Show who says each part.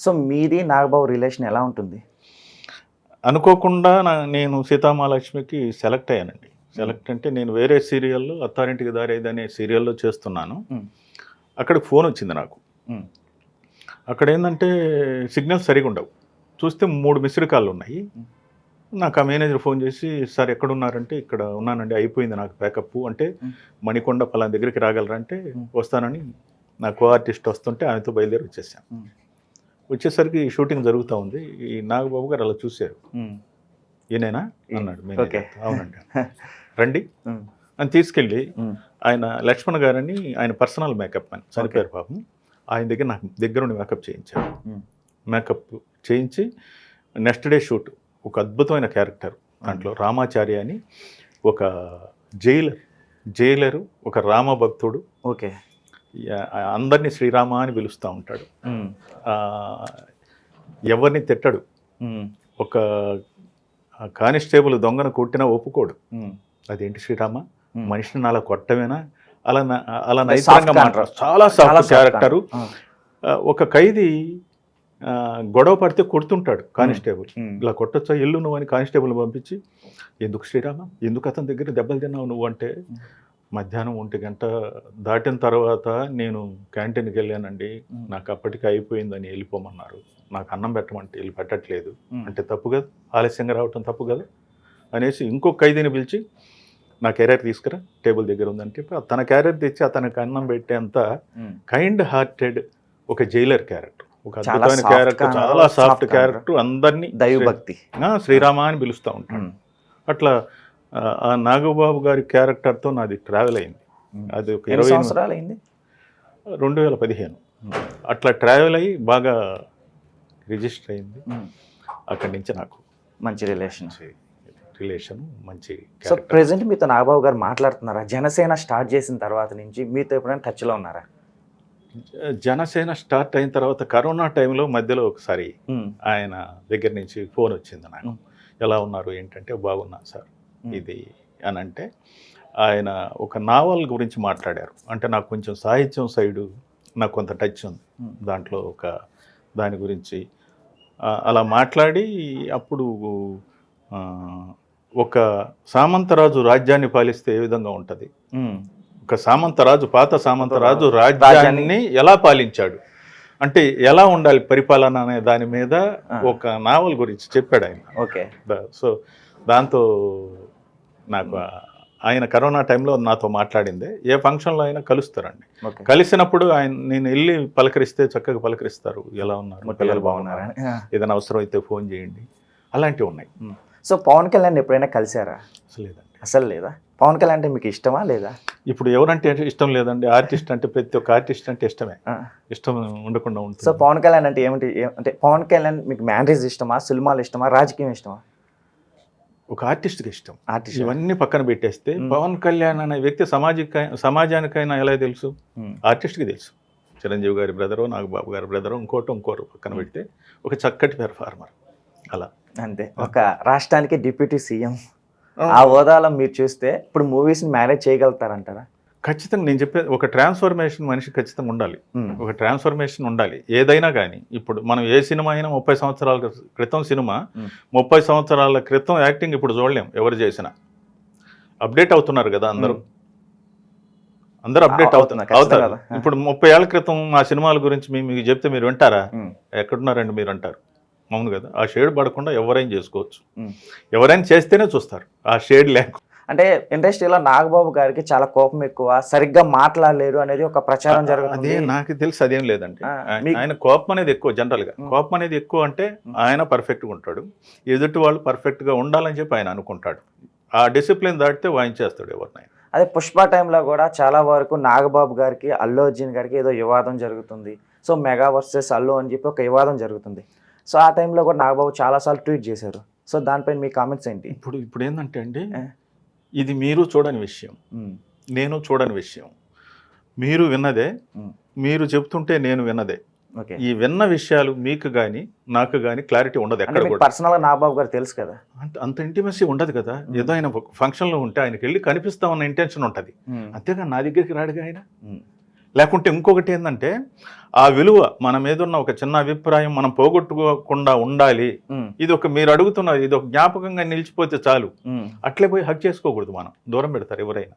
Speaker 1: So మీది Nagababu relation ఎలా ఉంటుంది?
Speaker 2: అనుకోకుండా నేను సీతామహాలక్ష్మికి సెలెక్ట్ అయ్యానండి. సెలెక్ట్ అంటే నేను వేరే సీరియల్లో అత్తారింటికి దారేది అనే సీరియల్లో చేస్తున్నాను. అక్కడికి ఫోన్ వచ్చింది నాకు. అక్కడ ఏంటంటే సిగ్నల్స్ సరిగా ఉండవు. చూస్తే 3 మిస్డ్ కాళ్ళు ఉన్నాయి. నాకు ఆ మేనేజర్ ఫోన్ చేసి, సార్ ఎక్కడున్నారంటే, ఇక్కడ ఉన్నానండి, అయిపోయింది నాకు ప్యాకప్ అంటే, మణికొండ పలానా దగ్గరికి రాగలరంటే వస్తానని నా కో ఆర్టిస్ట్ వస్తుంటే ఆయనతో బయలుదేరి వచ్చేసాను. వచ్చేసరికి షూటింగ్ జరుగుతూ ఉంది. ఈ నాగబాబు గారు అలా చూశారు. ఈయనేనా అన్నాడు మేనేజర్. అవునండి, రండి అని తీసుకెళ్ళి ఆయన లక్ష్మణ్ గారని ఆయన పర్సనల్ మేకప్ మ్యాన్ చనిపోయారు పాపం. ఆయన దగ్గర నాకు దగ్గరుండి మేకప్ చేయించారు. మేకప్ చేయించి నెక్స్ట్ డే షూట్ ఒక అద్భుతమైన క్యారెక్టర్ దాంట్లో రామాచార్య అని ఒక జైలరు ఒక రామభక్తుడు.
Speaker 1: ఓకే.
Speaker 2: అందరినీ శ్రీరామ అని పిలుస్తూ ఉంటాడు. ఎవరిని తిట్టడు. ఒక కానిస్టేబుల్ దొంగను కొట్టినా ఒప్పుకోడు. అదేంటి శ్రీరామ, మనిషిని అలా కొట్టమేనా, అలా నైతికంగా మాట్లాడు. చాలా సాఫ్ట్ క్యారెక్టరు. ఒక ఖైదీ గొడవ పడితే కొడుతుంటాడు కానిస్టేబుల్. ఇలా కొట్టొచ్చా, ఇల్లు నువ్వు అని కానిస్టేబుల్ పంపించి, ఎందుకు శ్రీరామ, ఎందుకు అతని దగ్గర దెబ్బలు తిన్నావు నువ్వు అంటే, మధ్యాహ్నం 1 గంట దాటిన తర్వాత నేను క్యాంటీన్కి వెళ్ళానండి, నాకు అప్పటికి అయిపోయిందని వెళ్ళిపోమన్నారు, నాకు అన్నం పెట్టమంటే వెళ్ళి పెట్టట్లేదు అంటే తప్పు కదా, ఆలస్యంగా రావటం తప్పు కదా అనేసి ఇంకో ఖైదీని పిలిచి నా క్యారియర్ తీసుకురా టేబుల్ దగ్గర ఉందంటే తన క్యారియర్ తెచ్చి అతనికి అన్నం పెట్టేంత కైండ్ హార్టెడ్ ఒక జైలర్ క్యారెక్టర్, ఒక అద్భుతమైన క్యారెక్టర్, చాలా సాఫ్ట్ క్యారెక్టర్, అందరినీ దైవభక్తి శ్రీరామ అని పిలుస్తూ ఉంటాడు. అట్లా ఆ నాగబాబు గారి క్యారెక్టర్తో నాది ట్రావెల్ అయింది. అది ఒక 20
Speaker 1: సంవత్సరాలు అయింది,
Speaker 2: 2015 అట్లా ట్రావెల్ అయ్యి బాగా రిజిస్టర్ అయింది. అక్కడి నుంచి నాకు
Speaker 1: మంచి రిలేషన్
Speaker 2: మంచి.
Speaker 1: సో ప్రెసెంట్ మీతో నాగబాబు గారు మాట్లాడుతున్నారా? జనసేన స్టార్ట్ చేసిన తర్వాత నుంచి మీతో ఎప్పుడైనా టచ్లో ఉన్నారా?
Speaker 2: జనసేన స్టార్ట్ అయిన తర్వాత కరోనా టైంలో మధ్యలో ఒకసారి ఆయన దగ్గర నుంచి ఫోన్ వచ్చింది నాకు. ఎలా ఉన్నారు ఏంటంటే, బాగున్నా సార్ ఇది అని అంటే, ఆయన ఒక నావల్ గురించి మాట్లాడారు. అంటే నాకు కొంచెం సాహిత్యం సైడు నాకు కొంత టచ్ ఉంది, దాంట్లో ఒక దాని గురించి అలా మాట్లాడి, అప్పుడు ఒక సామంతరాజు రాజ్యాన్ని పాలిస్తే ఏ విధంగా ఉంటుంది, ఒక సామంతరాజు పాత సామంతరాజు రాజ్యాన్ని ఎలా పాలించాడు అంటే ఎలా ఉండాలి పరిపాలన అనే దాని మీద ఒక నావల్ గురించి చెప్పాడు ఆయన.
Speaker 1: ఓకే.
Speaker 2: సో దాంతో నాకు ఆయన కరోనా టైంలో నాతో మాట్లాడిందే. ఏ ఫంక్షన్లో అయినా కలుస్తారండి. కలిసినప్పుడు నేను వెళ్ళి పలకరిస్తే చక్కగా పలకరిస్తారు, ఎలా ఉన్నారు, పిల్లలు బాగున్నారా, ఏదైనా అవసరం అయితే ఫోన్ చేయండి, అలాంటివి ఉన్నాయి.
Speaker 1: సో పవన్ కళ్యాణ్ ఎప్పుడైనా కలిసారా?
Speaker 2: లేదండి.
Speaker 1: అసలు లేదా? పవన్ కళ్యాణ్ అంటే మీకు ఇష్టమా లేదా?
Speaker 2: ఇప్పుడు ఎవరంటే ఇష్టం లేదండి, ఆర్టిస్ట్ అంటే ప్రతి ఒక్క ఆర్టిస్ట్ అంటే ఇష్టమే, ఇష్టం ఉండకుండా ఉంటుంది.
Speaker 1: సో పవన్ కళ్యాణ్ అంటే ఏమిటి, అంటే పవన్ కళ్యాణ్ మీకు మ్యారేజ్ ఇష్టమా, సినిమాలు ఇష్టమా, రాజకీయం ఇష్టమా?
Speaker 2: ఒక ఆర్టిస్ట్కి ఇష్టం. ఆర్టిస్ట్ ఇవన్నీ పక్కన పెట్టేస్తే పవన్ కళ్యాణ్ అనే వ్యక్తి సమాజానికైనా ఎలా తెలుసు, ఆర్టిస్ట్కి తెలుసు. చిరంజీవి గారి బ్రదరు, నాగబాబు గారి బ్రదరు, ఇంకోరు పక్కన పెడితే ఒక చక్కటి పెర్ఫార్మర్ అలా
Speaker 1: అంతే. ఒక రాష్ట్రానికి డిప్యూటీ సీఎం ఆ హోదాలో మీరు చూస్తే ఇప్పుడు మూవీస్ని మేనేజ్ చేయగలుగుతారంటారా?
Speaker 2: ఖచ్చితంగా. నేను చెప్పేది ఒక ట్రాన్స్ఫర్మేషన్ మనిషి ఖచ్చితంగా ఉండాలి, ఒక ట్రాన్స్ఫర్మేషన్ ఉండాలి ఏదైనా కానీ. ఇప్పుడు మనం ఏ సినిమా అయినా 30 సంవత్సరాల క్రితం సినిమా, 30 సంవత్సరాల క్రితం యాక్టింగ్ ఇప్పుడు చూడలేం. ఎవరు చేసినా అప్డేట్ అవుతున్నారు కదా, అందరూ అప్డేట్ అవుతారు. ఇప్పుడు 30 ఏళ్ల క్రితం ఆ సినిమాల గురించి మీకు చెప్తే మీరు వింటారా? ఎక్కడున్నారండి మీరు అంటారు. అవును కదా, ఆ షేడ్ పడకుండా ఎవరైనా చేసుకోవచ్చు, ఎవరైనా చేస్తేనే చూస్తారు, ఆ షేడ్ లేక.
Speaker 1: అంటే ఇండస్ట్రీలో నాగబాబు గారికి చాలా కోపం ఎక్కువ, సరిగ్గా మాట్లాడలేరు అనేది ఒక ప్రచారం జరుగుతుంది.
Speaker 2: అదే నాకు తెలుసు, అదేం లేదండి. ఆయన కోపం అనేది ఎక్కువ, జనరల్గా కోపం అనేది ఎక్కువ. అంటే ఆయన పర్ఫెక్ట్గా ఉంటాడు, ఎదుటి వాళ్ళు పర్ఫెక్ట్గా ఉండాలని చెప్పి ఆయన అనుకుంటాడు. ఆ డిసిప్లిన్ దాటితే వాయించేస్తాడు ఎవరినైనా.
Speaker 1: అదే పుష్ప టైంలో కూడా చాలా వరకు నాగబాబు గారికి అల్లు అర్జున్ గారికి ఏదో వివాదం జరుగుతుంది. సో మెగా వర్సెస్ అల్లు అని చెప్పి ఒక వివాదం జరుగుతుంది. సో ఆ టైంలో కూడా నాగబాబు చాలాసార్లు ట్వీట్ చేశారు. సో దానిపైన మీ కామెంట్స్ ఏంటి?
Speaker 2: ఇప్పుడు ఏంటంటే అండి, ఇది మీరు చూడని విషయం, నేను చూడని విషయం, మీరు విన్నదే, మీరు చెప్తుంటే నేను విన్నదే. ఈ విన్న విషయాలు మీకు కానీ నాకు కానీ క్లారిటీ ఉండదు. ఎక్కడ కూడా
Speaker 1: పర్సనల్గా నాగబాబు గారు తెలుసు కదా,
Speaker 2: అంత ఇంటిమసీ ఉండదు కదా. ఏదో ఆయన ఫంక్షన్లో ఉంటే ఆయనకి వెళ్ళి కనిపిస్తామన్న ఇంటెన్షన్ ఉంటుంది, అంతేగా నా దగ్గరికి రాడుగా ఆయన. లేకుంటే ఇంకొకటి ఏంటంటే ఆ విలువ మన మీద ఉన్న ఒక చిన్న అభిప్రాయం మనం పోగొట్టుకోకుండా ఉండాలి. ఇది ఒక మీరు అడుగుతున్నారు, ఇది ఒక జ్ఞాపకంగా నిలిచిపోతే చాలు. అట్లే పోయి హక్ చేసుకోకూడదు, మనం దూరం పెడతారు ఎవరైనా.